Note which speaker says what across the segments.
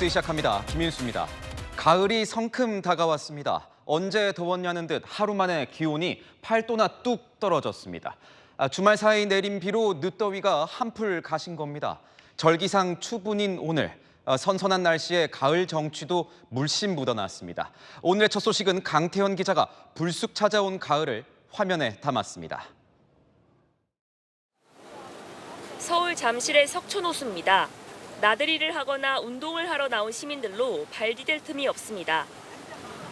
Speaker 1: 뉴스 시작합니다. 김윤수입니다. 가을이 성큼 다가왔습니다. 언제 더웠냐는 듯 하루 만에 기온이 8도나 뚝 떨어졌습니다. 주말 사이 내린 비로 늦더위가 한풀 가신 겁니다. 절기상 추분인 오늘, 선선한 날씨에 가을 정취도 물씬 묻어났습니다. 오늘의 첫 소식은 강태현 기자가 불쑥 찾아온 가을을 화면에 담았습니다.
Speaker 2: 서울 잠실의 석촌호수입니다. 나들이를 하거나 운동을 하러 나온 시민들로 발 디딜 틈이 없습니다.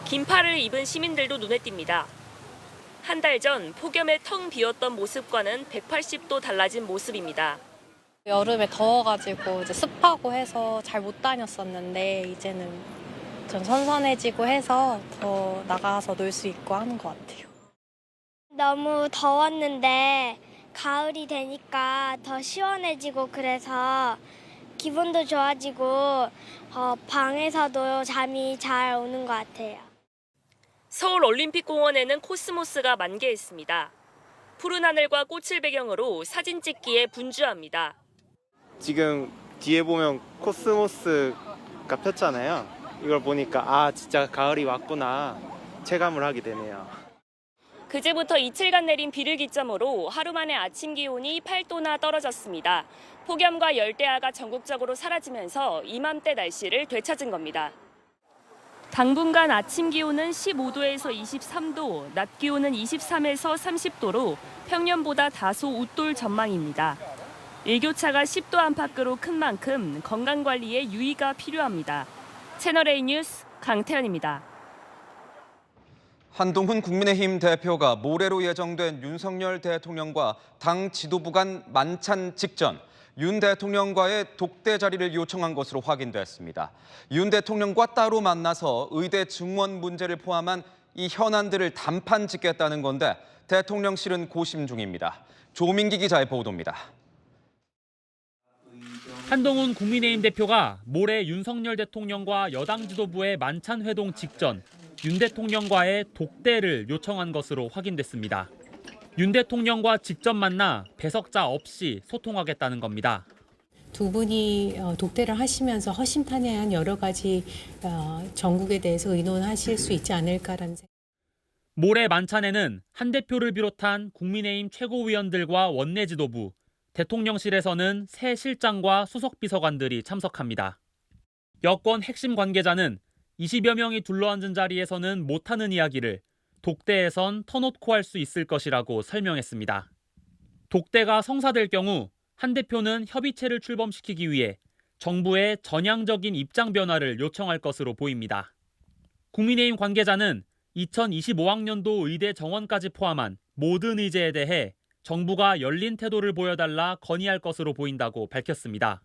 Speaker 2: 긴팔을 입은 시민들도 눈에 띕니다. 한 달 전 폭염에 텅 비었던 모습과는 180도 달라진 모습입니다.
Speaker 3: 여름에 더워가지고 이제 습하고 해서 잘 못 다녔었는데 이제는 좀 선선해지고 해서 더 나가서 놀 수 있고 하는 것 같아요.
Speaker 4: 너무 더웠는데 가을이 되니까 더 시원해지고 그래서 기분도 좋아지고 방에서도 잠이 잘 오는 것 같아요.
Speaker 2: 서울 올림픽공원에는 코스모스가 만개했습니다. 푸른 하늘과 꽃을 배경으로 사진 찍기에 분주합니다.
Speaker 5: 지금 뒤에 보면 코스모스가 폈잖아요. 이걸 보니까 진짜 가을이 왔구나 체감을 하게 되네요.
Speaker 2: 그제부터 이틀간 내린 비를 기점으로 하루 만에 아침 기온이 8도나 떨어졌습니다. 폭염과 열대야가 전국적으로 사라지면서 이맘때 날씨를 되찾은 겁니다. 당분간 아침 기온은 15도에서 23도, 낮 기온은 23에서 30도로 평년보다 다소 웃돌 전망입니다. 일교차가 10도 안팎으로 큰 만큼 건강관리에 유의가 필요합니다. 채널A 뉴스 강태현입니다.
Speaker 1: 한동훈 국민의힘 대표가 모레로 예정된 윤석열 대통령과 당 지도부 간 만찬 직전 윤 대통령과의 독대 자리를 요청한 것으로 확인됐습니다. 윤 대통령과 따로 만나서 의대 증원 문제를 포함한 이 현안들을 단판 짓겠다는 건데 대통령실은 고심 중입니다. 조민기 기자의 보도입니다.
Speaker 6: 한동훈 국민의힘 대표가 모레 윤석열 대통령과 여당 지도부의 만찬 회동 직전 윤 대통령과의 독대를 요청한 것으로 확인됐습니다. 윤 대통령과 직접 만나 배석자 없이 소통하겠다는 겁니다.
Speaker 7: 두 분이 독대를 하시면서 허심탄회한 여러 가지 정국에 대해서 의논하실 수 있지 않을까라는 생각.
Speaker 6: 모레 만찬에는 한 대표를 비롯한 국민의힘 최고위원들과 원내 지도부, 대통령실에서는 새 실장과 수석 비서관들이 참석합니다. 여권 핵심 관계자는 20여 명이 둘러앉은 자리에서는 못하는 이야기를 독대에선 터놓고 할 수 있을 것이라고 설명했습니다. 독대가 성사될 경우 한 대표는 협의체를 출범시키기 위해 정부의 전향적인 입장 변화를 요청할 것으로 보입니다. 국민의힘 관계자는 2025학년도 의대 정원까지 포함한 모든 의제에 대해 정부가 열린 태도를 보여달라 건의할 것으로 보인다고 밝혔습니다.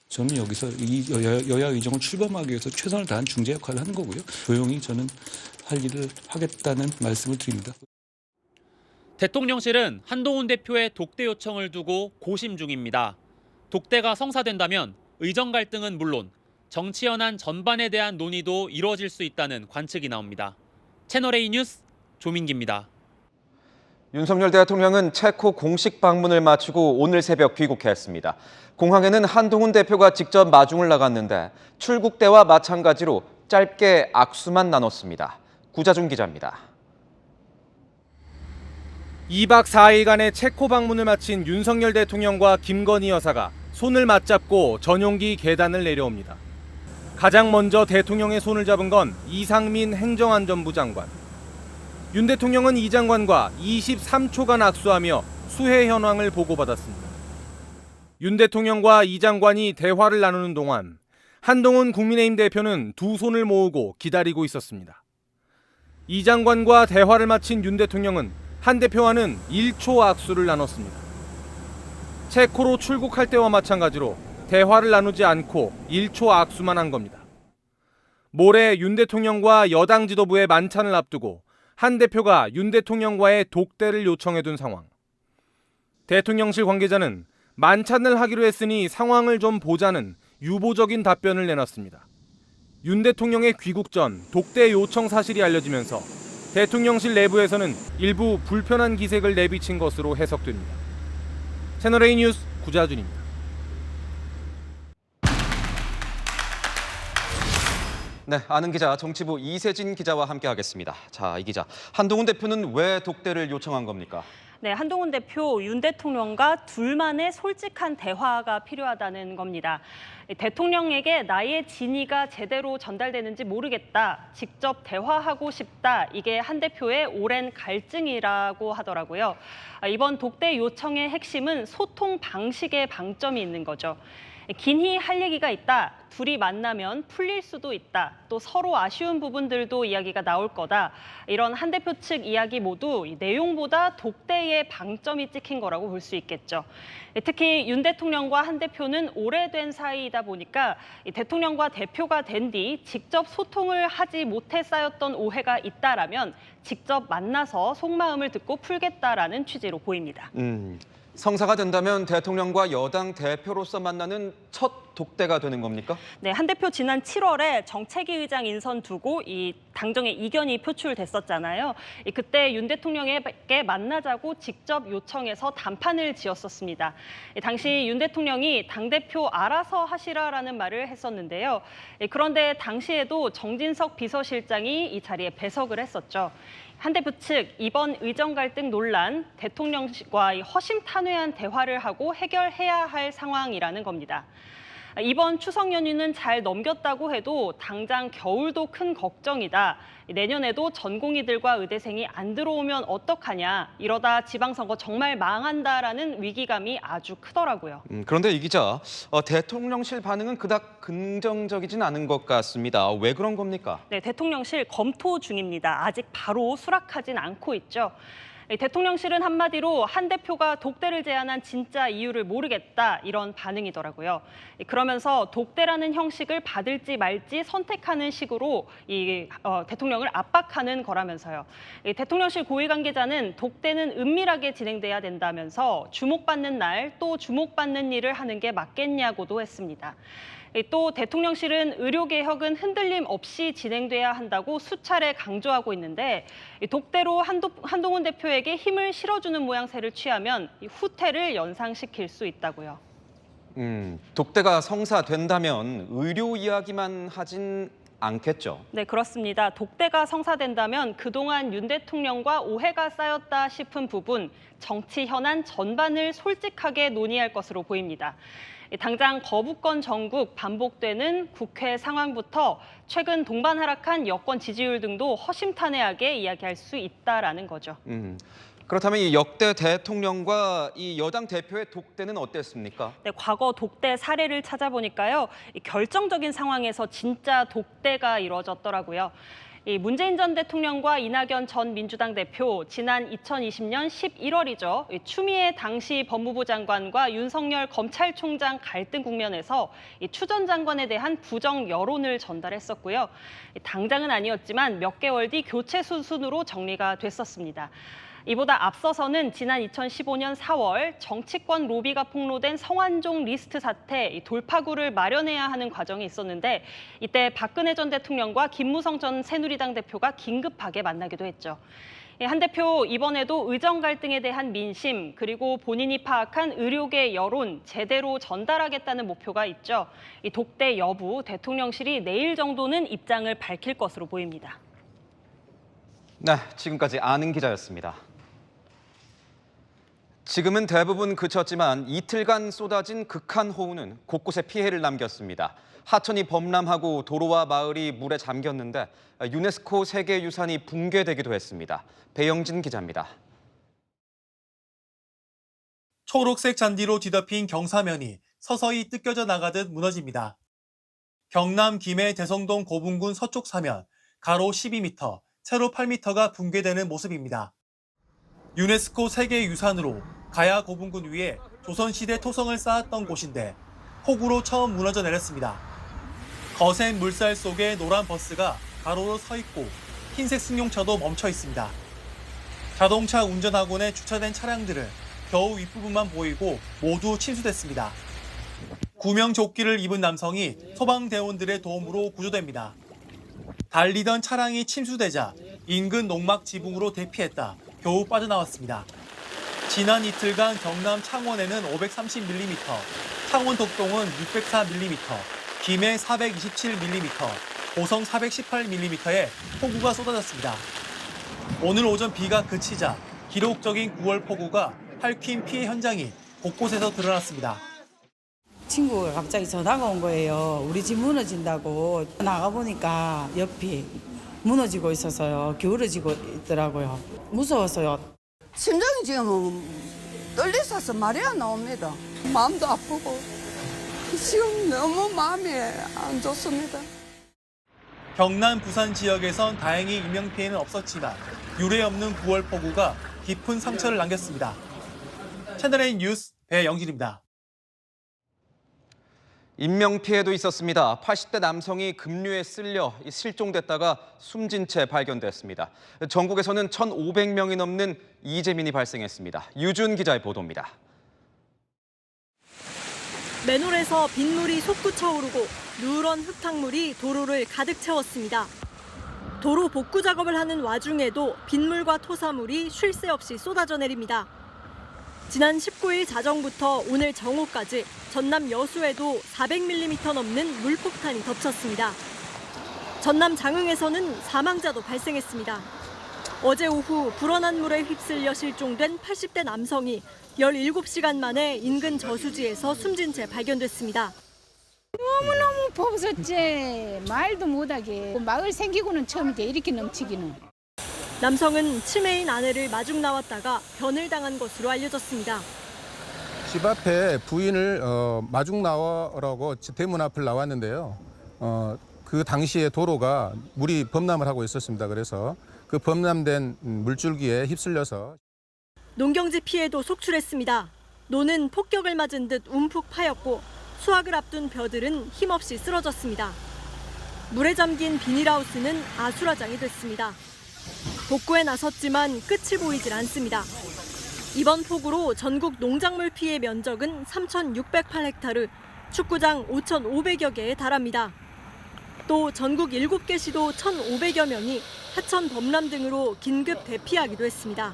Speaker 8: 저는 여기서 이 여야 의정을 출범하기 위해서 최선을 다한 중재 역할을 하는 거고요. 조용히 저는 할 일을 하겠다는 말씀을 드립니다.
Speaker 6: 대통령실은 한동훈 대표의 독대 요청을 두고 고심 중입니다. 독대가 성사된다면 의정 갈등은 물론 정치 현안 전반에 대한 논의도 이루어질 수 있다는 관측이 나옵니다. 채널A 뉴스 조민기입니다.
Speaker 1: 윤석열 대통령은 체코 공식 방문을 마치고 오늘 새벽 귀국했습니다. 공항에는 한동훈 대표가 직접 마중을 나갔는데 출국 때와 마찬가지로 짧게 악수만 나눴습니다. 구자준 기자입니다.
Speaker 9: 2박 4일간의 체코 방문을 마친 윤석열 대통령과 김건희 여사가 손을 맞잡고 전용기 계단을 내려옵니다. 가장 먼저 대통령의 손을 잡은 건 이상민 행정안전부 장관. 윤 대통령은 이 장관과 23초간 악수하며 수해 현황을 보고받았습니다. 윤 대통령과 이 장관이 대화를 나누는 동안 한동훈 국민의힘 대표는 두 손을 모으고 기다리고 있었습니다. 이 장관과 대화를 마친 윤 대통령은 한 대표와는 1초 악수를 나눴습니다. 체코로 출국할 때와 마찬가지로 대화를 나누지 않고 1초 악수만 한 겁니다. 모레 윤 대통령과 여당 지도부의 만찬을 앞두고 한 대표가 윤 대통령과의 독대를 요청해둔 상황. 대통령실 관계자는 만찬을 하기로 했으니 상황을 좀 보자는 유보적인 답변을 내놨습니다. 윤 대통령의 귀국 전 독대 요청 사실이 알려지면서 대통령실 내부에서는 일부 불편한 기색을 내비친 것으로 해석됩니다. 채널A 뉴스 구자준입니다.
Speaker 1: 네, 아는 기자 정치부 이세진 기자와 함께하겠습니다. 자, 이 기자, 한동훈 대표는 왜 독대를 요청한 겁니까?
Speaker 10: 네, 한동훈 대표 윤 대통령과 둘만의 솔직한 대화가 필요하다는 겁니다. 대통령에게 나의 진의가 제대로 전달되는지 모르겠다, 직접 대화하고 싶다, 이게 한 대표의 오랜 갈증이라고 하더라고요. 이번 독대 요청의 핵심은 소통 방식에 방점이 있는 거죠. 긴히 할 얘기가 있다, 둘이 만나면 풀릴 수도 있다, 또 서로 아쉬운 부분들도 이야기가 나올 거다. 이런 한 대표 측 이야기 모두 내용보다 독대에 방점이 찍힌 거라고 볼 수 있겠죠. 특히 윤 대통령과 한 대표는 오래된 사이이다 보니까 대통령과 대표가 된 뒤 직접 소통을 하지 못해 쌓였던 오해가 있다라면 직접 만나서 속마음을 듣고 풀겠다라는 취지로 보입니다.
Speaker 1: 성사가 된다면 대통령과 여당 대표로서 만나는 첫 독대가 되는 겁니까?
Speaker 10: 네, 한 대표 지난 7월에 정책위 의장 인선 두고 이 당정의 이견이 표출됐었잖아요. 그때 윤 대통령에게 만나자고 직접 요청해서 단판을 지었었습니다. 당시 윤 대통령이 당대표 알아서 하시라라는 말을 했었는데요. 그런데 당시에도 정진석 비서실장이 이 자리에 배석을 했었죠. 한 대표 측 이번 의정 갈등 논란, 대통령과 허심탄회한 대화를 하고 해결해야 할 상황이라는 겁니다. 이번 추석 연휴는 잘 넘겼다고 해도 당장 겨울도 큰 걱정이다. 내년에도 전공의들과 의대생이 안 들어오면 어떡하냐. 이러다 지방선거 정말 망한다라는 위기감이 아주 크더라고요.
Speaker 1: 그런데 이 기자, 대통령실 반응은 그닥 긍정적이진 않은 것 같습니다. 왜 그런 겁니까?
Speaker 10: 네, 대통령실 검토 중입니다. 아직 바로 수락하진 않고 있죠. 대통령실은 한마디로 한 대표가 독대를 제안한 진짜 이유를 모르겠다, 이런 반응이더라고요. 그러면서 독대라는 형식을 받을지 말지 선택하는 식으로 대통령을 압박하는 거라면서요. 대통령실 고위 관계자는 독대는 은밀하게 진행돼야 된다면서 주목받는 날 또 주목받는 일을 하는 게 맞겠냐고도 했습니다. 또 대통령실은 의료개혁은 흔들림 없이 진행돼야 한다고 수차례 강조하고 있는데 독대로 한동훈 대표에게 힘을 실어주는 모양새를 취하면 후퇴를 연상시킬 수 있다고요.
Speaker 1: 독대가 성사된다면 의료 이야기만 하진 않겠죠?
Speaker 10: 네, 그렇습니다. 독대가 성사된다면 그동안 윤 대통령과 오해가 쌓였다 싶은 부분, 정치 현안 전반을 솔직하게 논의할 것으로 보입니다. 당장 거부권 전국, 반복되는 국회 상황부터 최근 동반 하락한 여권 지지율 등도 허심탄회하게 이야기할 수 있다라는 거죠.
Speaker 1: 그렇다면 이 역대 대통령과 이 여당 대표의 독대는 어땠습니까?
Speaker 10: 네, 과거 독대 사례를 찾아보니까요, 결정적인 상황에서 진짜 독대가 이루어졌더라고요. 문재인 전 대통령과 이낙연 전 민주당 대표, 지난 2020년 11월이죠. 추미애 당시 법무부 장관과 윤석열 검찰총장 갈등 국면에서 추 전 장관에 대한 부정 여론을 전달했었고요. 당장은 아니었지만 몇 개월 뒤 교체 수순으로 정리가 됐었습니다. 이보다 앞서서는 지난 2015년 4월 정치권 로비가 폭로된 성완종 리스트 사태 돌파구를 마련해야 하는 과정이 있었는데 이때 박근혜 전 대통령과 김무성 전 새누리당 대표가 긴급하게 만나기도 했죠. 한 대표 이번에도 의정 갈등에 대한 민심 그리고 본인이 파악한 의료계 여론 제대로 전달하겠다는 목표가 있죠. 이 독대 여부 대통령실이 내일 정도는 입장을 밝힐 것으로 보입니다.
Speaker 1: 네, 지금까지 아는 기자였습니다. 지금은 대부분 그쳤지만 이틀간 쏟아진 극한 호우는 곳곳에 피해를 남겼습니다. 하천이 범람하고 도로와 마을이 물에 잠겼는데 유네스코 세계유산이 붕괴되기도 했습니다. 배영진 기자입니다.
Speaker 11: 초록색 잔디로 뒤덮인 경사면이 서서히 뜯겨져 나가듯 무너집니다. 경남 김해 대성동 고분군 서쪽 사면 가로 12m, 세로 8m가 붕괴되는 모습입니다. 유네스코 세계유산으로 가야 고분군 위에 조선시대 토성을 쌓았던 곳인데 폭우로 처음 무너져 내렸습니다. 거센 물살 속에 노란 버스가 가로로 서 있고 흰색 승용차도 멈춰 있습니다. 자동차 운전학원에 주차된 차량들은 겨우 윗부분만 보이고 모두 침수됐습니다. 구명조끼를 입은 남성이 소방대원들의 도움으로 구조됩니다. 달리던 차량이 침수되자 인근 농막 지붕으로 대피했다 겨우 빠져나왔습니다. 지난 이틀간 경남 창원에는 530mm, 창원 덕동은 604mm, 김해 427mm, 고성 418mm의 폭우가 쏟아졌습니다. 오늘 오전 비가 그치자 기록적인 9월 폭우가 핥힌 피해 현장이 곳곳에서 드러났습니다.
Speaker 12: 친구가 갑자기 전화가 온 거예요. 우리 집 무너진다고. 나가보니까 옆이 무너지고 있어서요. 기울어지고 있더라고요. 무서웠어요.
Speaker 13: 심장이 지금 떨리셔서 말이 안 나옵니다. 마음도 아프고 지금 너무 마음이 안 좋습니다.
Speaker 11: 경남, 부산 지역에선 다행히 인명피해는 없었지만 유례없는 9월 폭우가 깊은 상처를 남겼습니다. 채널A 뉴스 배영진입니다.
Speaker 1: 인명피해도 있었습니다. 80대 남성이 급류에 쓸려 실종됐다가 숨진 채 발견됐습니다. 전국에서는 1,500명이 넘는 이재민이 발생했습니다. 유준 기자의 보도입니다.
Speaker 14: 맨홀에서 빗물이 솟구쳐 오르고 누런 흙탕물이 도로를 가득 채웠습니다. 도로 복구 작업을 하는 와중에도 빗물과 토사물이 쉴 새 없이 쏟아져 내립니다. 지난 19일 자정부터 오늘 정오까지 전남 여수에도 400mm 넘는 물폭탄이 덮쳤습니다. 전남 장흥에서는 사망자도 발생했습니다. 어제 오후 불어난 물에 휩쓸려 실종된 80대 남성이 17시간 만에 인근 저수지에서 숨진 채 발견됐습니다.
Speaker 15: 너무너무 보셨지. 말도 못하게. 마을 생기고는 처음이지 이렇게 넘치기는.
Speaker 14: 남성은 치매인 아내를 마중 나왔다가 변을 당한 것으로 알려졌습니다.
Speaker 16: 집 앞에 부인을 마중 나와라고 대문 앞을 나왔는데요. 그 당시에 도로가 물이 범람을 하고 있었습니다. 그래서 그 범람된 물줄기에 휩쓸려서
Speaker 14: 농경지 피해도 속출했습니다. 노는 폭격을 맞은 듯 움푹 파였고 수확을 앞둔 벼들은 힘없이 쓰러졌습니다. 물에 잠긴 비닐하우스는 아수라장이 됐습니다. 복구에 나섰지만 끝이 보이질 않습니다. 이번 폭우로 전국 농작물 피해 면적은 3,608헥타르, 축구장 5,500여 개에 달합니다. 또 전국 7개 시도 1,500여 명이 하천 범람 등으로 긴급 대피하기도 했습니다.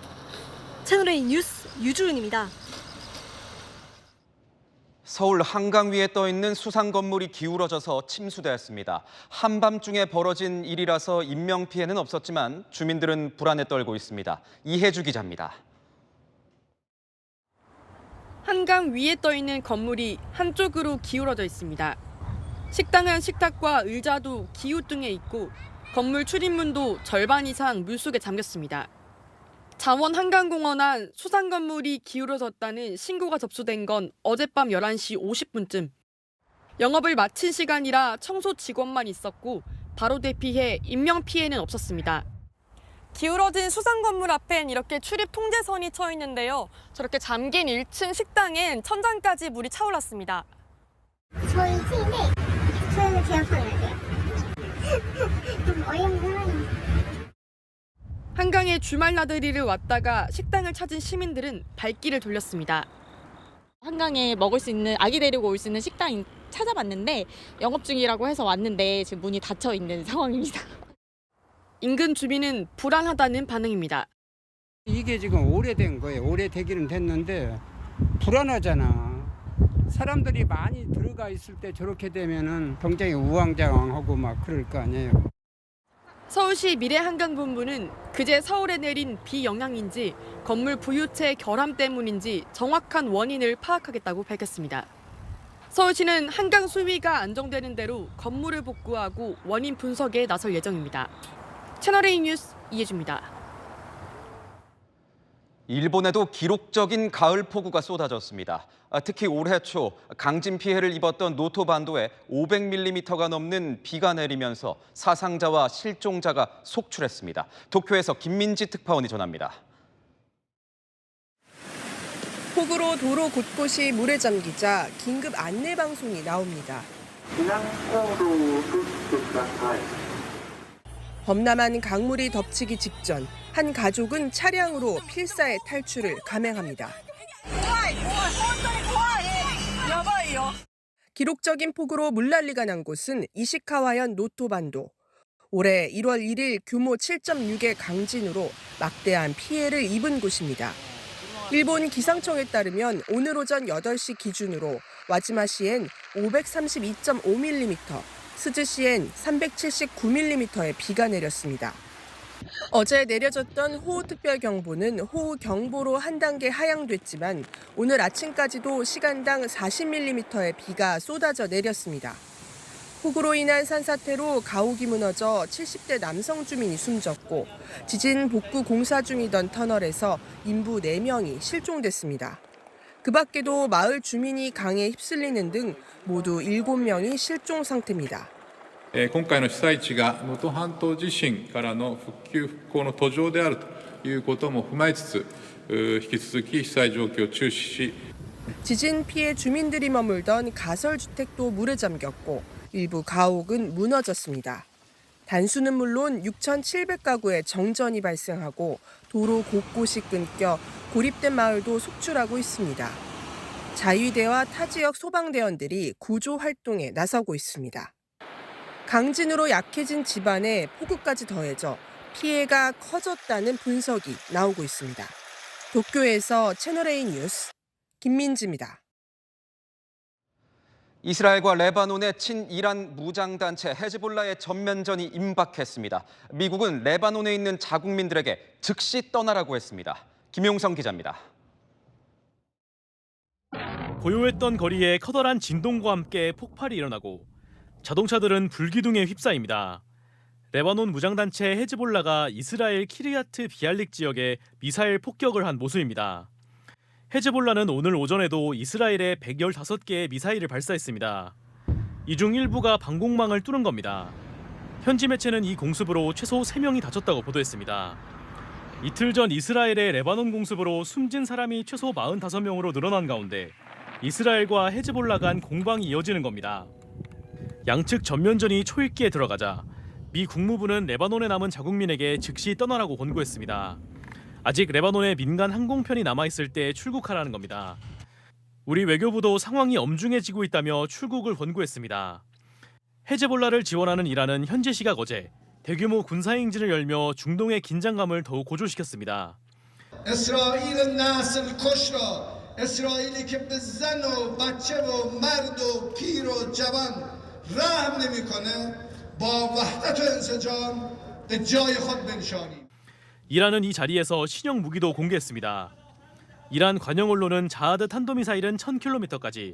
Speaker 14: 채널A 뉴스 유주은입니다.
Speaker 1: 서울 한강 위에 떠 있는 수상 건물이 기울어져서 침수되었습니다. 한밤중에 벌어진 일이라서 인명피해는 없었지만 주민들은 불안에 떨고 있습니다. 이혜주 기자입니다.
Speaker 17: 한강 위에 떠 있는 건물이 한쪽으로 기울어져 있습니다. 식당은 식탁과 의자도 기우등에 있고 건물 출입문도 절반 이상 물속에 잠겼습니다. 잠원 한강공원 안 수상 건물이 기울어졌다는 신고가 접수된 건 어젯밤 11시 50분쯤. 영업을 마친 시간이라 청소 직원만 있었고 바로 대피해 인명피해는 없었습니다. 기울어진 수상 건물 앞엔 이렇게 출입 통제선이 쳐 있는데요. 저렇게 잠긴 1층 식당엔 천장까지 물이 차올랐습니다.
Speaker 18: 저희 팀인데 저희는 그냥 살아야 돼요. 좀 어이없는
Speaker 17: 한강에 주말 나들이를 왔다가 식당을 찾은 시민들은 발길을 돌렸습니다.
Speaker 19: 한강에 먹을 수 있는 아기 데리고 올 수 있는 식당 찾아봤는데 영업 중이라고 해서 왔는데 지금 문이 닫혀 있는 상황입니다.
Speaker 17: 인근 주민은 불안하다는 반응입니다.
Speaker 20: 이게 지금 오래된 거예요. 오래되기는 됐는데 불안하잖아. 사람들이 많이 들어가 있을 때 저렇게 되면은 굉장히 우왕좌왕하고 막 그럴 거 아니에요.
Speaker 17: 서울시 미래한강본부는 그제 서울에 내린 비 영향인지 건물 부유체 결함 때문인지 정확한 원인을 파악하겠다고 밝혔습니다. 서울시는 한강 수위가 안정되는 대로 건물을 복구하고 원인 분석에 나설 예정입니다. 채널A 뉴스 이혜주입니다.
Speaker 1: 일본에도 기록적인 가을 폭우가 쏟아졌습니다. 특히 올해 초 강진 피해를 입었던 노토 반도에 500mm가 넘는 비가 내리면서 사상자와 실종자가 속출했습니다. 도쿄에서 김민지 특파원이 전합니다.
Speaker 21: 폭우로 도로 곳곳이 물에 잠기자 긴급 안내 방송이 나옵니다. 범람한 강물이 덮치기 직전 한 가족은 차량으로 필사의 탈출을 감행합니다. 기록적인 폭우로 물난리가 난 곳은 이시카와현 노토반도. 올해 1월 1일 규모 7.6의 강진으로 막대한 피해를 입은 곳입니다. 일본 기상청에 따르면 오늘 오전 8시 기준으로 와지마시엔 532.5mm, 스즈시엔 379mm의 비가 내렸습니다. 어제 내려졌던 호우특별경보는 호우경보로 한 단계 하향됐지만 오늘 아침까지도 시간당 40mm의 비가 쏟아져 내렸습니다. 폭우로 인한 산사태로 가옥이 무너져 70대 남성 주민이 숨졌고 지진 복구 공사 중이던 터널에서 인부 4명이 실종됐습니다. 그 밖에도 마을 주민이 강에 휩쓸리는 등 모두 7명이 실종 상태입니다.
Speaker 3: 今回の被災地が能登半島地震からの復旧復興の途上であるということも踏まえつつ、引き続き被災状況を注視し
Speaker 21: 지진 피해 주민들이 머물던 가설주택도 물에 잠겼고 일부 가옥은 무너졌습니다. 단수는 물론 6,700가구의 정전이 발생하고 도로 곳곳이 끊겨 고립된 마을도 속출하고 있습니다. 자위대와 타 지역 소방대원들이 구조 활동에 나서고 있습니다. 강진으로 약해진 집안에 폭우까지 더해져 피해가 커졌다는 분석이 나오고 있습니다. 도쿄에서 채널A 뉴스 김민지입니다.
Speaker 1: 이스라엘과 레바논의 친이란 무장단체 헤즈볼라의 전면전이 임박했습니다. 미국은 레바논에 있는 자국민들에게 즉시 떠나라고 했습니다. 김용성 기자입니다.
Speaker 22: 고요했던 거리에 커다란 진동과 함께 폭발이 일어나고 자동차들은 불기둥에 휩싸입니다. 레바논 무장단체 헤즈볼라가 이스라엘 키르야트 비알릭 지역에 미사일 폭격을 한 모습입니다. 헤즈볼라는 오늘 오전에도 이스라엘에 115개의 미사일을 발사했습니다. 이 중 일부가 방공망을 뚫은 겁니다. 현지 매체는 이 공습으로 최소 3명이 다쳤다고 보도했습니다. 이틀 전 이스라엘의 레바논 공습으로 숨진 사람이 최소 45명으로 늘어난 가운데 이스라엘과 헤즈볼라 간 공방이 이어지는 겁니다. 양측 전면전이 초읽기에 들어가자 미 국무부는 레바논에 남은 자국민에게 즉시 떠나라고 권고했습니다. 아직 레바논에 민간 항공편이 남아있을 때 출국하라는 겁니다. 우리 외교부도 상황이 엄중해지고 있다며 출국을 권고했습니다. 헤즈볼라를 지원하는 이란은 현지 시각 어제 대규모 군사행진을 열며 중동의 긴장감을 더욱 고조시켰습니다.
Speaker 23: اسرائیل نسل کش را اسرائیلی که به زن و بچه و مرد و پیر و جوان رحم نمیکنه با وحدت و انسجام به جای خود بنشانیم.
Speaker 22: 이란은 이 자리에서 신형 무기도 공개했습니다. 이란 관영 언론은 자하드 탄도미사일은 1000km까지,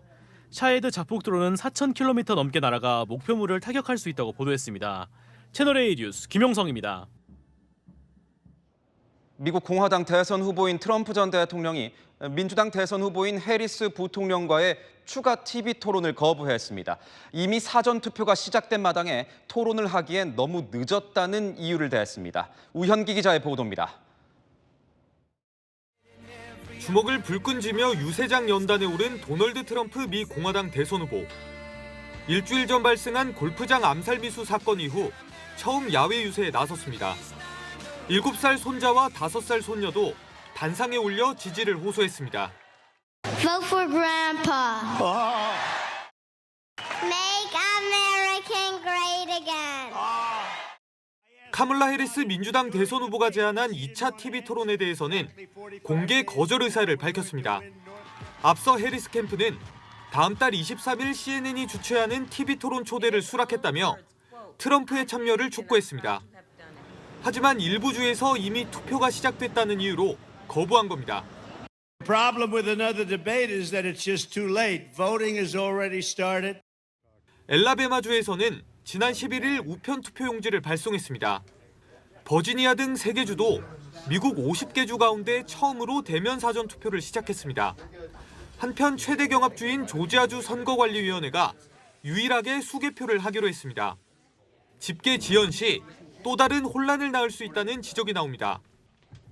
Speaker 22: 샤헤드 자폭 드론은 4000km 넘게 날아가 목표물을 타격할 수 있다고 보도했습니다. 채널A 뉴스 김용성입니다.
Speaker 1: 미국 공화당 대선 후보인 트럼프 전 대통령이 민주당 대선 후보인 해리스 부통령과의 추가 TV 토론을 거부했습니다. 이미 사전 투표가 시작된 마당에 토론을 하기엔 너무 늦었다는 이유를 대했습니다. 우현기 기자의 보도입니다.
Speaker 24: 주먹을 불끈 쥐며 유세장 연단에 오른 도널드 트럼프 미 공화당 대선 후보. 일주일 전 발생한 골프장 암살 미수 사건 이후 처음 야외 유세에 나섰습니다. 7살 손자와 5살 손녀도 단상에 올려 지지를 호소했습니다.
Speaker 18: Vote for Grandpa. Make America great again.
Speaker 24: 카멀라 해리스 민주당 대선 후보가 제안한 2차 TV 토론에 대해서는 공개 거절 의사를 밝혔습니다. 앞서 해리스 캠프는 다음 달 23일 CNN이 주최하는 TV 토론 초대를 수락했다며 트럼프의 참여를 촉구했습니다. 하지만 일부 주에서 이미 투표가 시작됐다는 이유로 거부한 겁니다.
Speaker 25: The problem with another debate is that it's just too late. Voting has already started.
Speaker 24: 엘라베마주에서는 지난 11일 우편 투표 용지를 발송했습니다. 버지니아 등 3개 주도 미국 50개 주 가운데 처음으로 대면 사전 투표를 시작했습니다. 한편 최대 경합주인 조지아주 선거관리위원회가 유일하게 수개표를 하기로 했습니다. 집계 지연 시 또 다른 혼란을 낳을 수 있다는 지적이 나옵니다.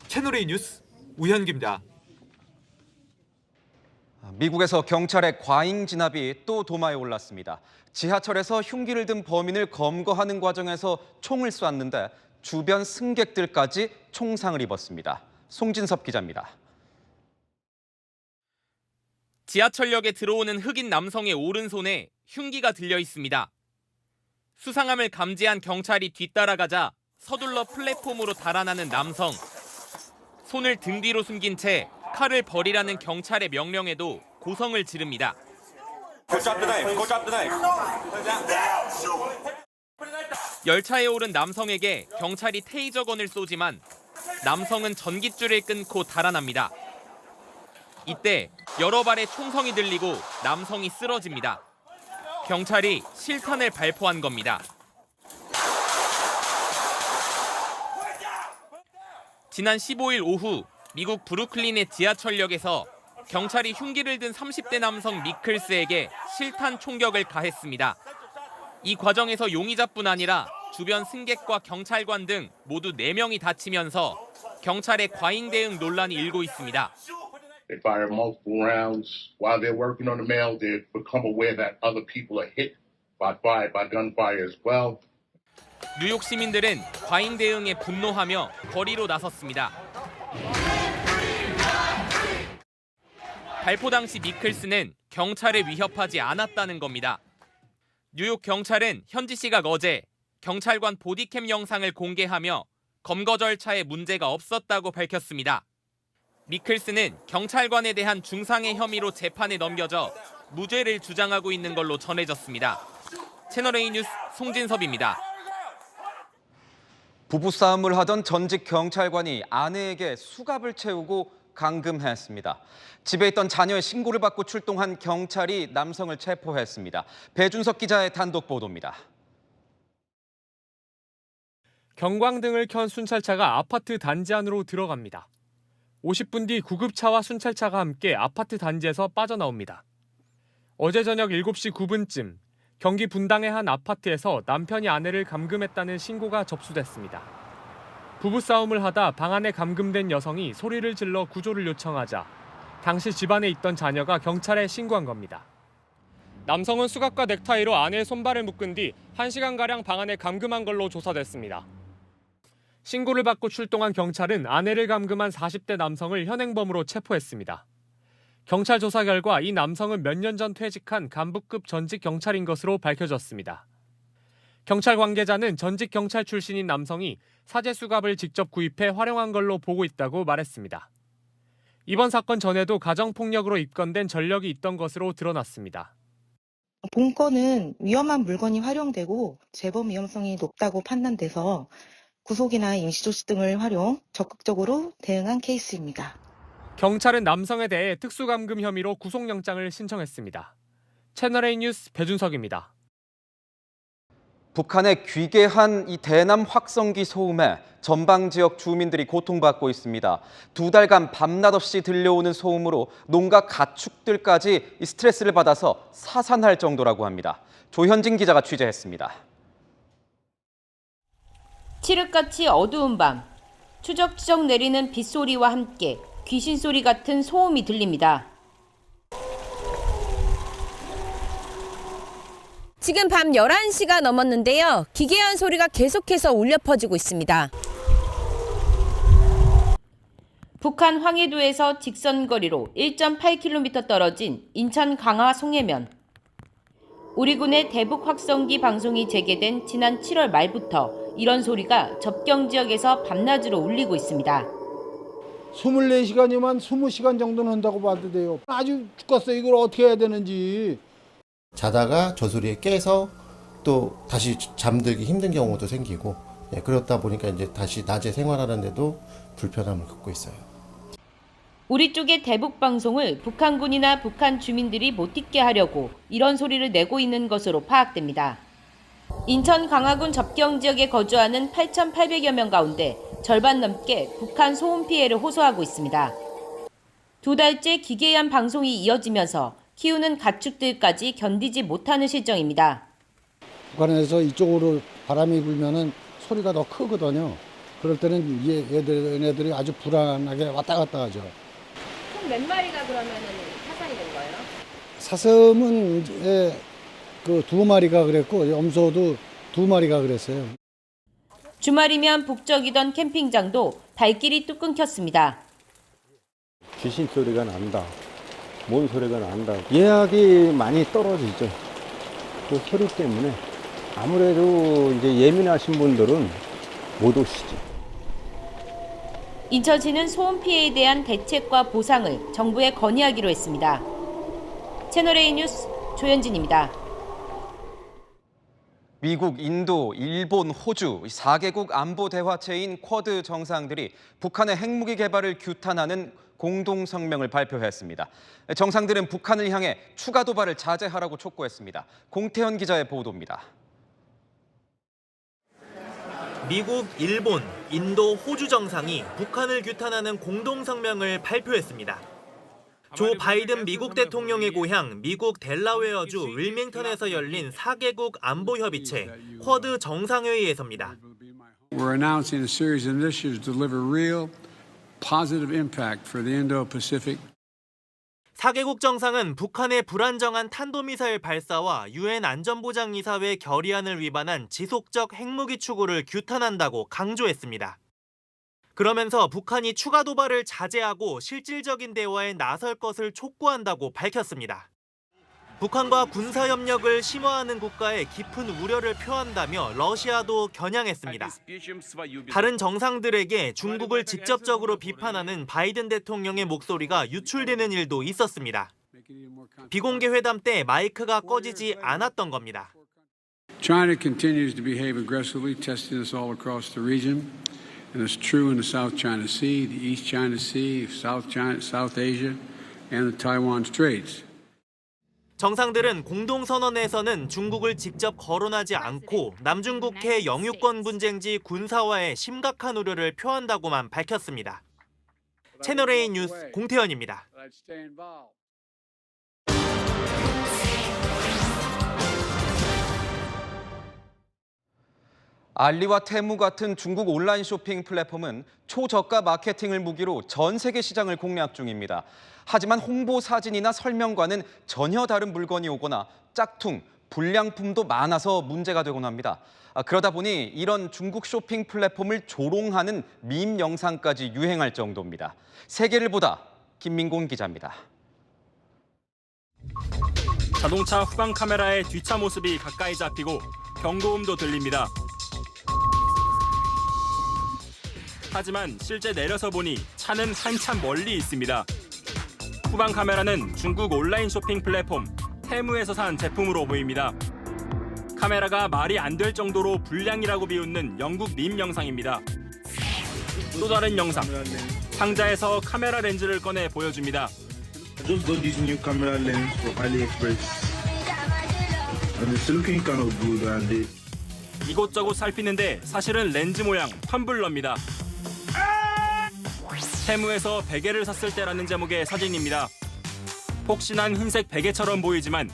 Speaker 24: 채널A 뉴스 우현기입니다.
Speaker 1: 미국에서 경찰의 과잉 진압이 또 도마에 올랐습니다. 지하철에서 흉기를 든 범인을 검거하는 과정에서 총을 쐈는데 주변 승객들까지 총상을 입었습니다. 송진섭 기자입니다.
Speaker 26: 지하철역에 들어오는 흑인 남성의 오른손에 흉기가 들려 있습니다. 수상함을 감지한 경찰이 뒤따라가자 서둘러 플랫폼으로 달아나는 남성. 손을 등 뒤로 숨긴 채 칼을 버리라는 경찰의 명령에도 고성을 지릅니다. 열차에 오른 남성에게 경찰이 테이저건을 쏘지만 남성은 전깃줄을 끊고 달아납니다. 이때 여러 발의 총성이 들리고 남성이 쓰러집니다. 경찰이 실탄을 발포한 겁니다. 지난 15일 오후 미국 브루클린의 지하철역에서 경찰이 흉기를 든 30대 남성 미클스에게 실탄 총격을 가했습니다. 이 과정에서 용의자뿐 아니라 주변 승객과 경찰관 등 모두 4명이 다치면서 경찰의 과잉 대응 논란이 일고 있습니다.
Speaker 2: They fire multiple rounds while they're working on the mail. They become aware that other people are hit by gunfire as well.
Speaker 26: 뉴욕 시민들은 과잉 대응에 분노하며 거리로 나섰습니다. 발포 당시 미클스는 경찰을 위협하지 않았다는 겁니다. 뉴욕 경찰은 현지 시각 어제 경찰관 보디캠 영상을 공개하며 검거 절차에 문제가 없었다고 밝혔습니다. 미클스는 경찰관에 대한 중상해 혐의로 재판에 넘겨져 무죄를 주장하고 있는 걸로 전해졌습니다. 채널A 뉴스 송진섭입니다.
Speaker 1: 부부싸움을 하던 전직 경찰관이 아내에게 수갑을 채우고 감금했습니다. 집에 있던 자녀의 신고를 받고 출동한 경찰이 남성을 체포했습니다. 배준석 기자의 단독 보도입니다.
Speaker 9: 경광등을 켠 순찰차가 아파트 단지 안으로 들어갑니다. 50분 뒤 구급차와 순찰차가 함께 아파트 단지에서 빠져나옵니다. 어제 저녁 7시 9분쯤 경기 분당의 한 아파트에서 남편이 아내를 감금했다는 신고가 접수됐습니다. 부부싸움을 하다 방 안에 감금된 여성이 소리를 질러 구조를 요청하자 당시 집안에 있던 자녀가 경찰에 신고한 겁니다. 남성은 수갑과 넥타이로 아내의 손발을 묶은 뒤 1시간가량 방 안에 감금한 걸로 조사됐습니다. 신고를 받고 출동한 경찰은 아내를 감금한 40대 남성을 현행범으로 체포했습니다. 경찰 조사 결과 이 남성은 몇 년 전 퇴직한 간부급 전직 경찰인 것으로 밝혀졌습니다. 경찰 관계자는 전직 경찰 출신인 남성이 사제 수갑을 직접 구입해 활용한 걸로 보고 있다고 말했습니다. 이번 사건 전에도 가정폭력으로 입건된 전력이 있던 것으로 드러났습니다.
Speaker 4: 본 건은 위험한 물건이 활용되고 재범 위험성이 높다고 판단돼서 구속이나 임시조치 등을 활용 적극적으로 대응한 케이스입니다.
Speaker 9: 경찰은 남성에 대해 특수감금 혐의로 구속영장을 신청했습니다. 채널A 뉴스 배준석입니다.
Speaker 1: 북한의 귀계한 이 대남 확성기 소음에 전방 지역 주민들이 고통받고 있습니다. 2달간 밤낮 없이 들려오는 소음으로 농가 가축들까지 스트레스를 받아서 사산할 정도라고 합니다. 조현진 기자가 취재했습니다.
Speaker 5: 칠흑같이 어두운 밤, 추적추적 내리는 빗소리와 함께 귀신 소리 같은 소음이 들립니다.
Speaker 6: 지금 밤 11시가 넘었는데요. 기괴한 소리가 계속해서 울려 퍼지고 있습니다.
Speaker 5: 북한 황해도에서 직선거리로 1.8km 떨어진 인천 강화 송해면. 우리 군의 대북 확성기 방송이 재개된 지난 7월 말부터 이런 소리가 접경 지역에서 밤낮으로 울리고 있습니다.
Speaker 7: 24시간이면 20시간 정도는 한다고 봐도 돼요. 아주 죽겠어요. 이걸 어떻게 해야 되는지.
Speaker 8: 자다가 저 소리에 깨서 또 다시 잠들기 힘든 경우도 생기고, 그렇다 보니까 이제 다시 낮에 생활하는데도 불편함을 겪고 있어요.
Speaker 5: 우리 쪽의 대북 방송을 북한군이나 북한 주민들이 못 듣게 하려고 이런 소리를 내고 있는 것으로 파악됩니다. 인천 강화군 접경 지역에 거주하는 8,800여 명 가운데 절반 넘게 북한 소음 피해를 호소하고 있습니다. 2달째 기괴한 방송이 이어지면서 키우는 가축들까지 견디지 못하는 실정입니다.
Speaker 7: 북한에서 이쪽으로 바람이 불면은 소리가 더 크거든요. 그럴 때는 얘네들이 아주 불안하게 왔다 갔다 하죠.
Speaker 5: 총 몇 마리가 그러면은 사살이 된 거예요?
Speaker 7: 사슴은 이제 그 2마리가 그랬고 염소도 2마리가 그랬어요.
Speaker 5: 주말이면 북적이던 캠핑장도 발길이 뚝 끊겼습니다.
Speaker 27: 귀신 소리가 난다. 뭔 소리가 난다. 예약이 많이 떨어지죠. 그 소리 때문에 아무래도 이제 예민하신 분들은 못 오시죠.
Speaker 5: 인천시는 소음 피해에 대한 대책과 보상을 정부에 건의하기로 했습니다. 채널A 뉴스 조현진입니다.
Speaker 1: 미국, 인도, 일본, 호주 4개국 안보 대화체인 쿼드 정상들이 북한의 핵무기 개발을 규탄하는 공동 성명을 발표했습니다. 정상들은 북한을 향해 추가 도발을 자제하라고 촉구했습니다. 공태현 기자의 보도입니다.
Speaker 10: 미국, 일본, 인도, 호주 정상이 북한을 규탄하는 공동 성명을 발표했습니다. 조 바이든 미국 대통령의 고향 미국 델라웨어주 윌밍턴에서 열린 4개국 안보협의체 쿼드 정상회의에서입니다.
Speaker 11: We're announcing a series of initiatives to deliver real positive impact for the Indo-Pacific.
Speaker 10: 4개국 정상은 북한의 불안정한 탄도미사일 발사와 유엔 안전보장이사회 결의안을 위반한 지속적 핵무기 추구를 규탄한다고 강조했습니다. 그러면서 북한이 추가 도발을 자제하고 실질적인 대화에 나설 것을 촉구한다고 밝혔습니다. 북한과 군사협력을 심화하는 국가에 깊은 우려를 표한다며 러시아도 겨냥했습니다. 다른 정상들에게 중국을 직접적으로 비판하는 바이든 대통령의 목소리가 유출되는 일도 있었습니다. 비공개 회담 때 마이크가 꺼지지 않았던 겁니다.
Speaker 11: China continues to behave aggressively, testing us all across the region. And it's true in the South China Sea, the East China Sea, South Asia, and the Taiwan Straits.
Speaker 10: 정상들은 공동선언에서는 중국을 직접 거론하지 않고 남중국해 영유권 분쟁지 군사화에 심각한 우려를 표한다고만 밝혔습니다. 채널A 뉴스 공태현입니다.
Speaker 1: 알리와 테무 같은 중국 온라인 쇼핑 플랫폼은 초저가 마케팅을 무기로 전 세계 시장을 공략 중입니다. 하지만 홍보 사진이나 설명과는 전혀 다른 물건이 오거나 짝퉁, 불량품도 많아서 문제가 되곤 합니다. 그러다 보니 이런 중국 쇼핑 플랫폼을 조롱하는 밈 영상까지 유행할 정도입니다. 세계를 보다 김민곤 기자입니다.
Speaker 12: 자동차 후방 카메라의 뒷차 모습이 가까이 잡히고 경고음도 들립니다. 하지만 실제 내려서 보니 차는 한참 멀리 있습니다. 후방 카메라는 중국 온라인 쇼핑 플랫폼 테무에서 산 제품으로 보입니다. 카메라가 말이 안 될 정도로 불량이라고 비웃는 영국 밈 영상입니다. 또 다른 영상, 상자에서 카메라 렌즈를 꺼내 보여줍니다.
Speaker 13: I just got this new camera lens from AliExpress. And it's looking kind of good and
Speaker 12: 이곳저곳 살피는데 사실은 렌즈 모양 텀블러입니다. 테무에서 베개를 샀을 때라는 제목의 사진입니다. 폭신한 흰색 베개처럼 보이지만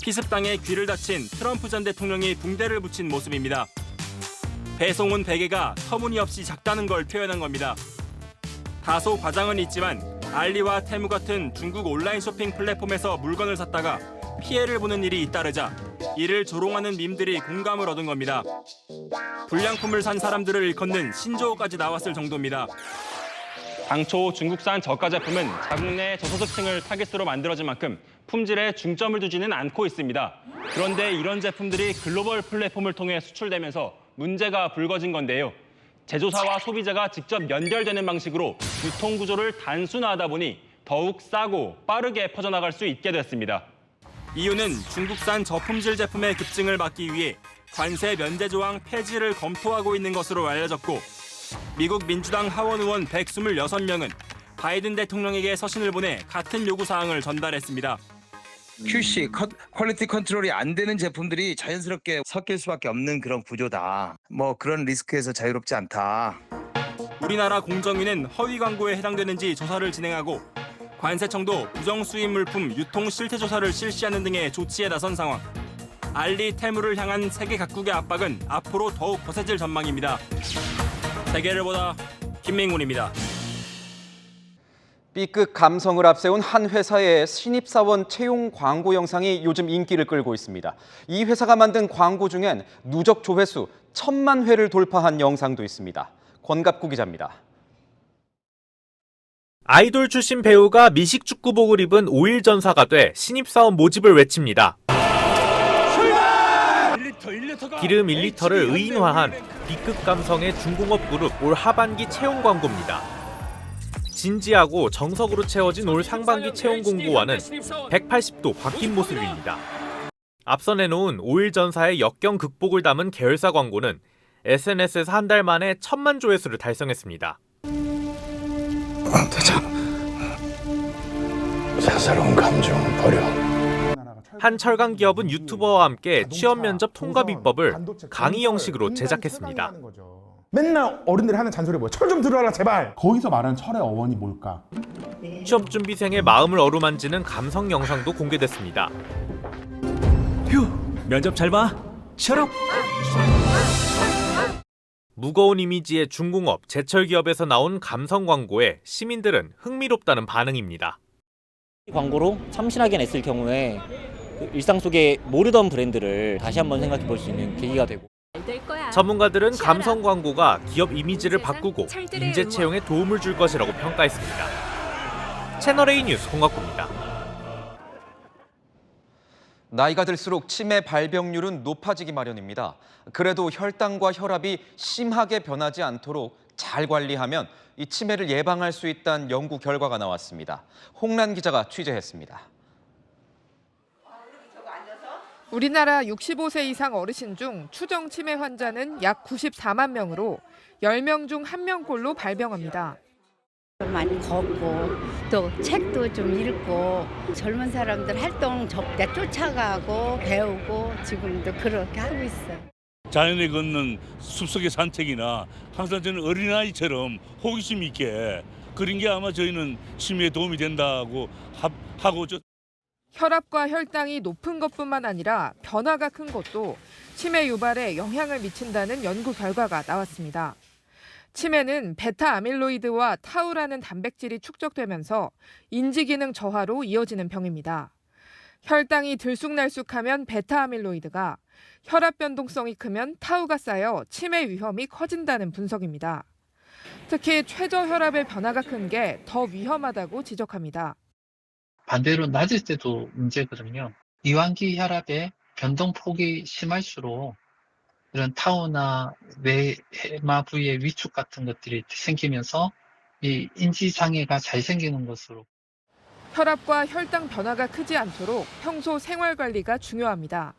Speaker 12: 피습당에 귀를 다친 트럼프 전 대통령이 붕대를 붙인 모습입니다. 배송 온 베개가 터무니없이 작다는 걸 표현한 겁니다. 다소 과장은 있지만 알리와 테무 같은 중국 온라인 쇼핑 플랫폼에서 물건을 샀다가 피해를 보는 일이 잇따르자 이를 조롱하는 밈들이 공감을 얻은 겁니다. 불량품을 산 사람들을 일컫는 신조어까지 나왔을 정도입니다. 당초 중국산 저가 제품은 자국 내 저소득층을 타깃으로 만들어진 만큼 품질에 중점을 두지는 않고 있습니다. 그런데 이런 제품들이 글로벌 플랫폼을 통해 수출되면서 문제가 불거진 건데요. 제조사와 소비자가 직접 연결되는 방식으로 유통 구조를 단순화하다 보니 더욱 싸고 빠르게 퍼져나갈 수 있게 됐습니다. 이유는 중국산 저품질 제품의 급증을 막기 위해 관세 면제 조항 폐지를 검토하고 있는 것으로 알려졌고 미국 민주당 하원 의원 126명은 바이든 대통령에게 서신을 보내 같은 요구사항을 전달했습니다.
Speaker 14: QC, 퀄리티 컨트롤이 안 되는 제품들이 자연스럽게 섞일 수밖에 없는 그런 구조다. 뭐 그런 리스크에서 자유롭지 않다.
Speaker 12: 우리나라 공정위는 허위 광고에 해당되는지 조사를 진행하고 관세청도 부정수입 물품 유통 실태 조사를 실시하는 등의 조치에 나선 상황. 알리, 테무를 향한 세계 각국의 압박은 앞으로 더욱 거세질 전망입니다. 세계를 보다 김민군입니다.
Speaker 1: B급 감성을 앞세운 한 회사의 신입사원 채용 광고 영상이 요즘 인기를 끌고 있습니다. 이 회사가 만든 광고 중엔 누적 조회수 1000만 회를 돌파한 영상도 있습니다. 권갑구 기자입니다.
Speaker 22: 아이돌 출신 배우가 미식 축구복을 입은 5일 전사가 돼 신입사원 모집을 외칩니다. 기름 1리터를 의인화한 B급 감성의 중공업 그룹 올 하반기 채용 광고입니다.
Speaker 9: 진지하고 정석으로 채워진 올 상반기 채용 공고와는 180도 바뀐 모습입니다. 앞서 내놓은 5일 전사의 역경 극복을 담은 계열사 광고는 SNS에서 한 달 만에 1000만 조회수를 달성했습니다.
Speaker 3: 대장, 사사로운 감정 버려.
Speaker 9: 한 철강 기업은 유튜버와 함께 취업 면접 통과 비법을 강의 형식으로 제작했습니다.
Speaker 15: 맨날 어른들이 하는 잔소리 뭐야? 철 좀 들어라 제발. 거기서 말하는 철의 어원이 뭘까?
Speaker 9: 취업 준비생의 마음을 어루만지는 감성 영상도 공개됐습니다.
Speaker 16: 휴, 면접 잘 봐. 셔럽.
Speaker 9: 무거운 이미지의 중공업, 제철 기업에서 나온 감성 광고에 시민들은 흥미롭다는 반응입니다.
Speaker 17: 광고로 참신하게 냈을 경우에 일상 속에 모르던 브랜드를 다시 한번 생각해 볼 수 있는 계기가 되고.
Speaker 9: 전문가들은 감성 광고가 기업 이미지를 바꾸고 인재 채용에 도움을 줄 것이라고 평가했습니다. 채널A 뉴스 홍학구입니다.
Speaker 1: 나이가 들수록 치매 발병률은 높아지기 마련입니다. 그래도 혈당과 혈압이 심하게 변하지 않도록 잘 관리하면 이 치매를 예방할 수 있다는 연구 결과가 나왔습니다. 홍란 기자가 취재했습니다.
Speaker 19: 우리나라 65세 이상 어르신 중 추정 치매 환자는 약 94만 명으로 10명 중 1명꼴로 발병합니다.
Speaker 20: 많이 걷고 또 책도 좀 읽고 젊은 사람들 활동 적대 쫓아가고 배우고 지금도 그렇게 하고 있어요.
Speaker 21: 자연에 걷는 숲속의 산책이나 항상 저는 어린아이처럼 호기심 있게 그런 게 아마 저희는 치매에 도움이 된다고 하고
Speaker 19: 혈압과 혈당이 높은 것뿐만 아니라 변화가 큰 것도 치매 유발에 영향을 미친다는 연구 결과가 나왔습니다. 치매는 베타 아밀로이드와 타우라는 단백질이 축적되면서 인지기능 저하로 이어지는 병입니다. 혈당이 들쑥날쑥하면 베타 아밀로이드가, 혈압 변동성이 크면 타우가 쌓여 치매 위험이 커진다는 분석입니다. 특히 최저 혈압의 변화가 큰 게 더 위험하다고 지적합니다.
Speaker 28: 반대로 낮을 때도 문제거든요. 이완기 혈압의 변동폭이 심할수록 이런 타우나 뇌마 부위의 위축 같은 것들이 생기면서 이 인지장애가 잘 생기는 것으로.
Speaker 19: 혈압과 혈당 변화가 크지 않도록 평소 생활 관리가 중요합니다.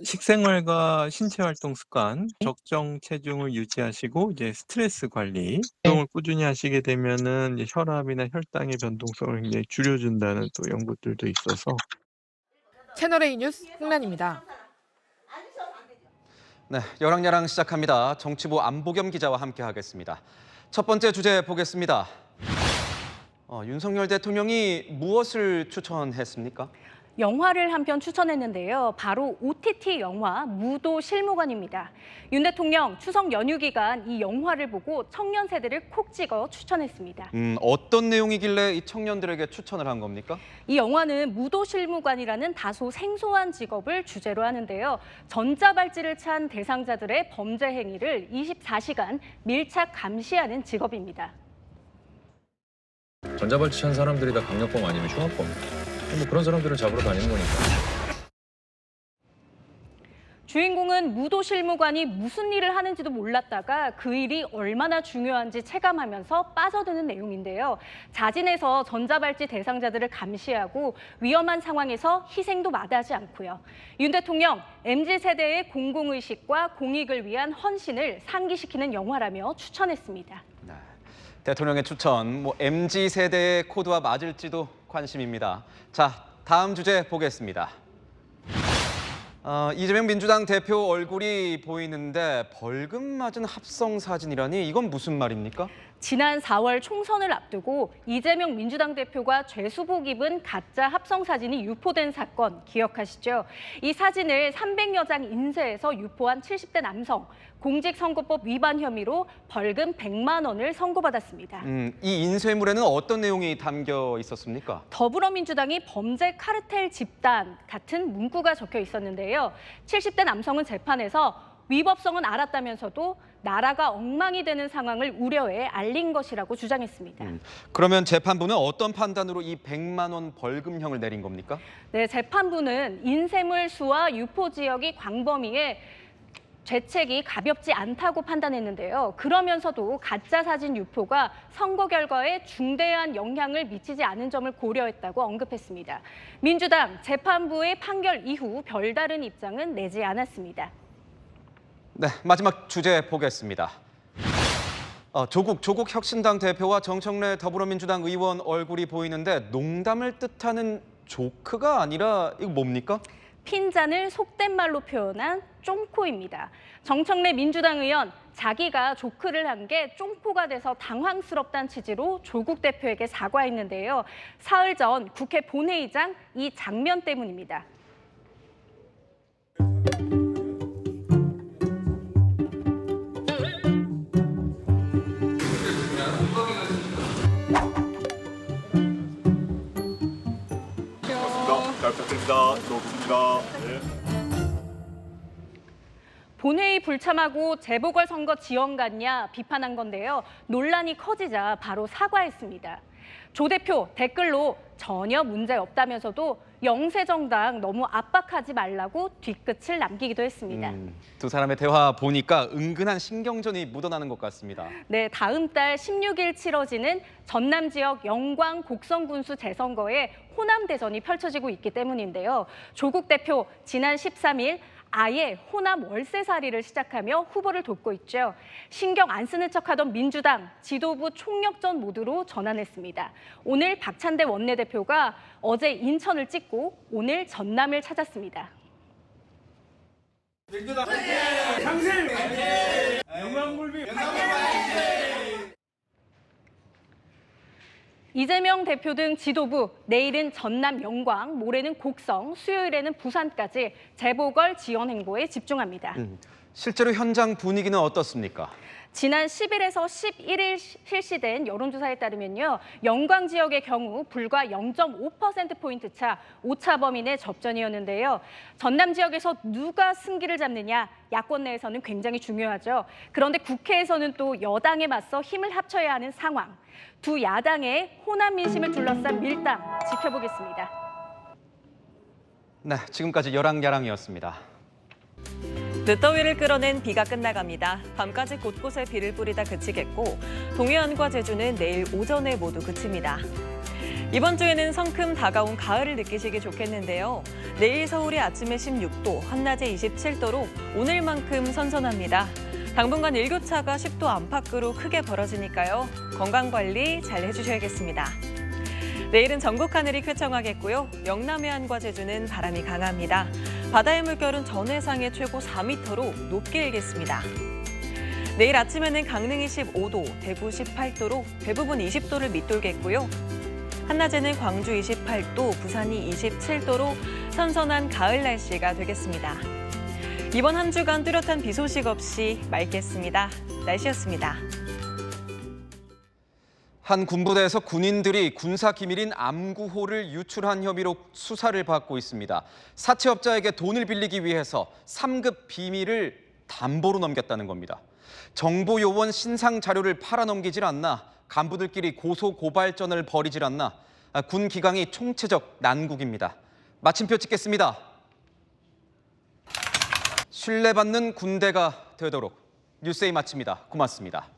Speaker 27: 식생활과 신체 활동 습관, 적정 체중을 유지하시고 이제 스트레스 관리, 운동을 꾸준히 하시게 되면은 이제 혈압이나 혈당의 변동성을 굉장히 줄여준다는 또 연구들도 있어서.
Speaker 19: 채널A 뉴스 홍란입니다.
Speaker 1: 네, 열왕야랑 시작합니다. 정치부 안보겸 기자와 함께하겠습니다. 첫 번째 주제 보겠습니다. 윤석열 대통령이 무엇을 추천했습니까?
Speaker 29: 영화를 한 편 추천했는데요. 바로 OTT 영화 무도실무관입니다. 윤 대통령 추석 연휴 기간 이 영화를 보고 청년 세대를 콕 찍어 추천했습니다.
Speaker 1: 어떤 내용이길래 이 청년들에게 추천을 한 겁니까?
Speaker 29: 이 영화는 무도실무관이라는 다소 생소한 직업을 주제로 하는데요. 전자발찌를 찬 대상자들의 범죄 행위를 24시간 밀착 감시하는 직업입니다.
Speaker 30: 전자발찌 찬 사람들이 다 강력범 아니면 흉악범. 뭐 그런 사람들을 잡으러 다니는 거니까.
Speaker 29: 주인공은 무도실무관이 무슨 일을 하는지도 몰랐다가 그 일이 얼마나 중요한지 체감하면서 빠져드는 내용인데요. 자진해서 전자발찌 대상자들을 감시하고 위험한 상황에서 희생도 마다하지 않고요. 윤 대통령, MZ세대의 공공의식과 공익을 위한 헌신을 상기시키는 영화라며 추천했습니다.
Speaker 1: 네, 대통령의 추천, MZ세대의 코드와 맞을지도 관심입니다. 자, 다음 주제 보겠습니다. 이재명 민주당 대표 얼굴이 보이는데 벌금 맞은 합성 사진이라니 이건 무슨 말입니까?
Speaker 29: 지난 4월 총선을 앞두고 이재명 민주당 대표가 죄수복 입은 가짜 합성 사진이 유포된 사건 기억하시죠? 이 사진을 300여 장 인쇄해서 유포한 70대 남성, 공직선거법 위반 혐의로 벌금 100만 원을 선고받았습니다.
Speaker 1: 이 인쇄물에는 어떤 내용이 담겨 있었습니까?
Speaker 29: 더불어민주당이 범죄 카르텔 집단 같은 문구가 적혀 있었는데요. 70대 남성은 재판에서 위법성은 알았다면서도 나라가 엉망이 되는 상황을 우려해 알린 것이라고 주장했습니다.
Speaker 1: 그러면 재판부는 어떤 판단으로 이 100만 원 벌금형을 내린 겁니까?
Speaker 29: 네, 재판부는 인쇄물 수와 유포 지역이 광범위해 죄책이 가볍지 않다고 판단했는데요. 그러면서도 가짜 사진 유포가 선거 결과에 중대한 영향을 미치지 않은 점을 고려했다고 언급했습니다. 민주당 재판부의 판결 이후 별다른 입장은 내지 않았습니다.
Speaker 1: 네, 마지막 주제 보겠습니다. 조국 혁신당 대표와 정청래 더불어민주당 의원 얼굴이 보이는데 농담을 뜻하는 조크가 아니라 이거 뭡니까?
Speaker 29: 핀잔을 속된 말로 표현한 쫑코입니다. 정청래 민주당 의원, 자기가 조크를 한 게 쫑코가 돼서 당황스럽다는 취지로 조국 대표에게 사과했는데요. 사흘 전 국회 본회의장 이 장면 때문입니다.
Speaker 2: 잘 부탁드립니다. 좋습니다. 네.
Speaker 29: 본회의 불참하고 재보궐선거 지원 갔냐 비판한 건데요. 논란이 커지자 바로 사과했습니다. 조 대표 댓글로 전혀 문제 없다면서도 영세정당 너무 압박하지 말라고 뒤끝을 남기기도 했습니다.
Speaker 1: 두 사람의 대화 보니까 은근한 신경전이 묻어나는 것 같습니다.
Speaker 29: 네, 다음 달 16일 치러지는 전남 지역 영광 곡성군수 재선거에 호남 대전이 펼쳐지고 있기 때문인데요. 조국 대표 지난 13일 아예 호남 월세살이를 시작하며 후보를 돕고 있죠. 신경 안 쓰는 척하던 민주당 지도부 총력전 모드로 전환했습니다. 오늘 박찬대 원내대표가 어제 인천을 찍고 오늘 전남을 찾았습니다.
Speaker 2: 민주당 강실! 영광굴비!
Speaker 29: 이재명 대표 등 지도부, 내일은 전남 영광, 모레는 곡성, 수요일에는 부산까지 재보궐 지원 행보에 집중합니다.
Speaker 1: 실제로 현장 분위기는 어떻습니까?
Speaker 29: 지난 10일에서 11일 실시된 여론조사에 따르면요. 영광 지역의 경우 불과 0.5%포인트 차 오차 범위 내 접전이었는데요. 전남 지역에서 누가 승기를 잡느냐, 야권 내에서는 굉장히 중요하죠. 그런데 국회에서는 또 여당에 맞서 힘을 합쳐야 하는 상황. 두 야당의 호남 민심을 둘러싼 밀당 지켜보겠습니다.
Speaker 1: 네, 지금까지 열왕야랑이었습니다.
Speaker 3: 늦더위를 끌어낸 비가 끝나갑니다. 밤까지 곳곳에 비를 뿌리다 그치겠고 동해안과 제주는 내일 오전에 모두 그칩니다. 이번 주에는 성큼 다가온 가을을 느끼시기 좋겠는데요. 내일 서울이 아침에 16도, 한낮에 27도로 오늘만큼 선선합니다. 당분간 일교차가 10도 안팎으로 크게 벌어지니까요. 건강관리 잘 해주셔야겠습니다. 내일은 전국 하늘이 쾌청하겠고요. 영남 해안과 제주는 바람이 강합니다. 바다의 물결은 전해상의 최고 4m로 높게 일겠습니다. 내일 아침에는 강릉이 15도, 대구 18도로 대부분 20도를 밑돌겠고요. 한낮에는 광주 28도, 부산이 27도로 선선한 가을 날씨가 되겠습니다. 이번 한 주간 뚜렷한 비 소식 없이 맑겠습니다. 날씨였습니다.
Speaker 1: 한 군부대에서 군인들이 군사 기밀인 암구호를 유출한 혐의로 수사를 받고 있습니다. 사채업자에게 돈을 빌리기 위해서 3급 비밀을 담보로 넘겼다는 겁니다. 정보 요원 신상 자료를 팔아넘기질 않나, 간부들끼리 고소 고발전을 벌이질 않나, 군 기강이 총체적 난국입니다. 마침표 찍겠습니다. 신뢰받는 군대가 되도록 뉴스에이 마칩니다. 고맙습니다.